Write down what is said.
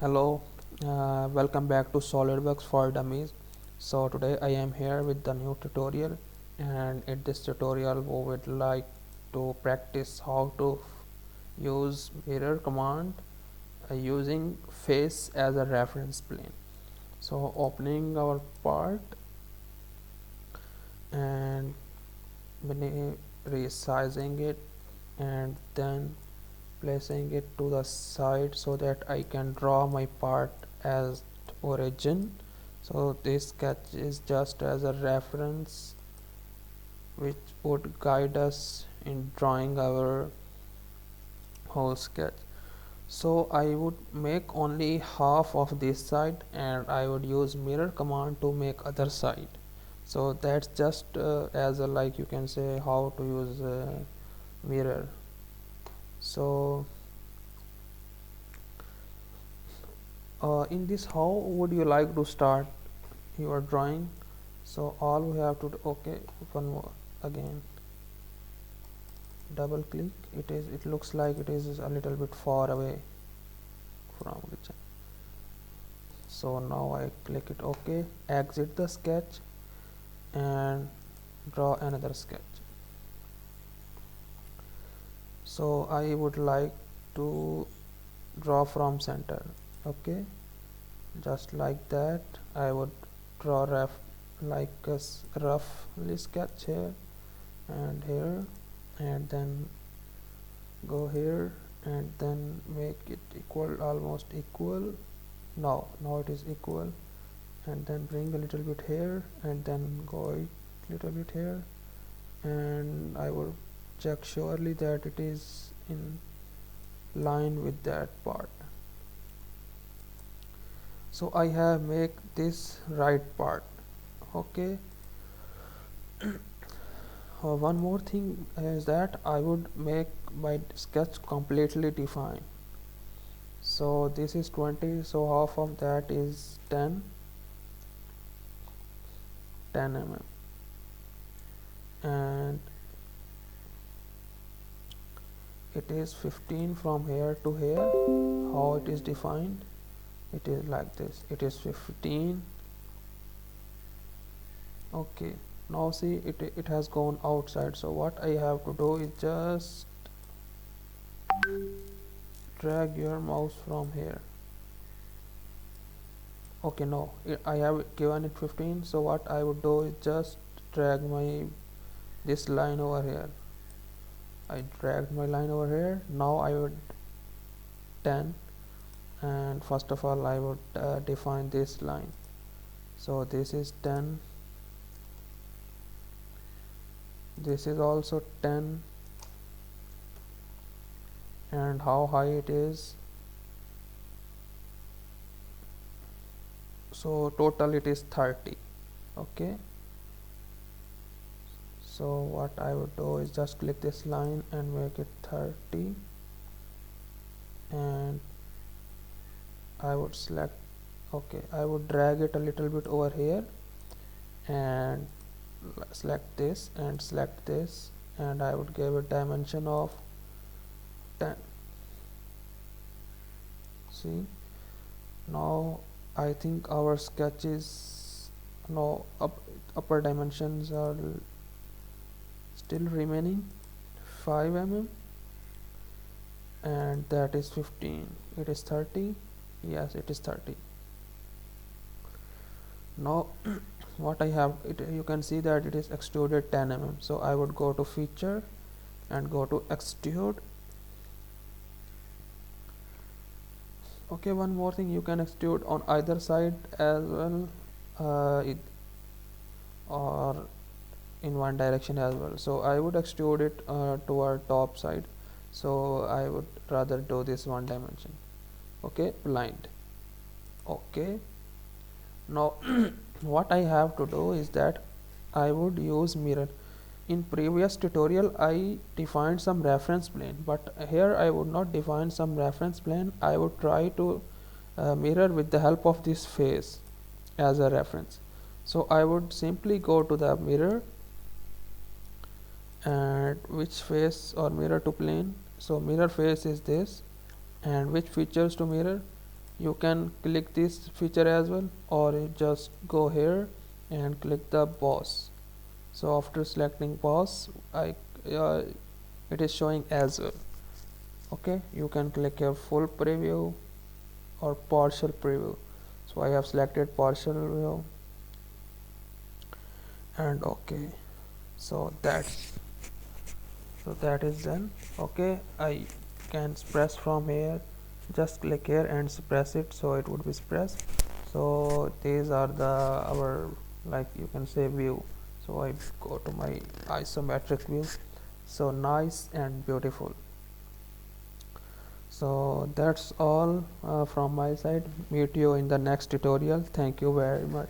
Hello, welcome back to Solidworks for Dummies. So today I am here with the new tutorial, and in this tutorial we would like to practice how to use mirror command using face as a reference plane. So opening our part and resizing it and then placing it to the side so that I can draw my part as origin. So this sketch is just as a reference which would guide us in drawing our whole sketch. So I would make only half of this side and I would use mirror command to make other side. So that's just as a, like you can say, how to use mirror. So in this, how would you like to start your drawing? So all we have to do, okay, one more again, double click. It looks like it is a little bit far away from the channel. So now I click it, okay, exit the sketch and draw another sketch. So I would like to draw from center, okay, just like that. I would draw like a roughly sketch here and here, and then go here and then make it equal, almost equal. Now it is equal, and then bring a little bit here and then go a little bit here, and I will check surely that it is in line with that part. So I have make this right part, okay. One more thing is that I would make my sketch completely defined. So this is 20, so half of that is 10 mm, and it is 15 from here to here. How it is defined? It is like this, it is 15. Okay, now see it has gone outside. So what I have to do is just drag your mouse from here. Okay, no, I have given it 15. So what I would do is just drag this line over here. I dragged my line over here. Now I would 10, and first of all I would define this line. So this is 10, this is also 10, and how high it is. So total it is 30, okay. So what I would do is just click this line and make it 30, and I would select, okay, I would drag it a little bit over here and select this and select this, and I would give a dimension of 10. See, now I think our sketch is no upper dimensions are still remaining 5 mm, and that is 15. It is 30. Yes, it is 30. Now what I have, you can see that it is extruded 10 mm. So I would go to feature and go to extrude. Okay, one more thing, you can extrude on either side as well, or in one direction as well. So I would extrude it toward top side. So I would rather do this one dimension, okay, blind. Okay, now what I have to do is that I would use mirror. In previous tutorial I defined some reference plane, but here I would not define some reference plane. I would try to mirror with the help of this face as a reference. So I would simply go to the mirror and which face or mirror to plane. So mirror face is this, and which features to mirror, You can click this feature as well, or you just go here and click the boss. So after selecting boss, uh, it is showing as well. Okay, you can click here full preview or partial preview. So I have selected partial view and okay. So that is done. Okay, I can press from here, just click here and press it, so it would be pressed. So these are the our, like you can say, view. So I go to my isometric view. So nice and beautiful. So that's all from my side. Meet you in the next tutorial. Thank you very much.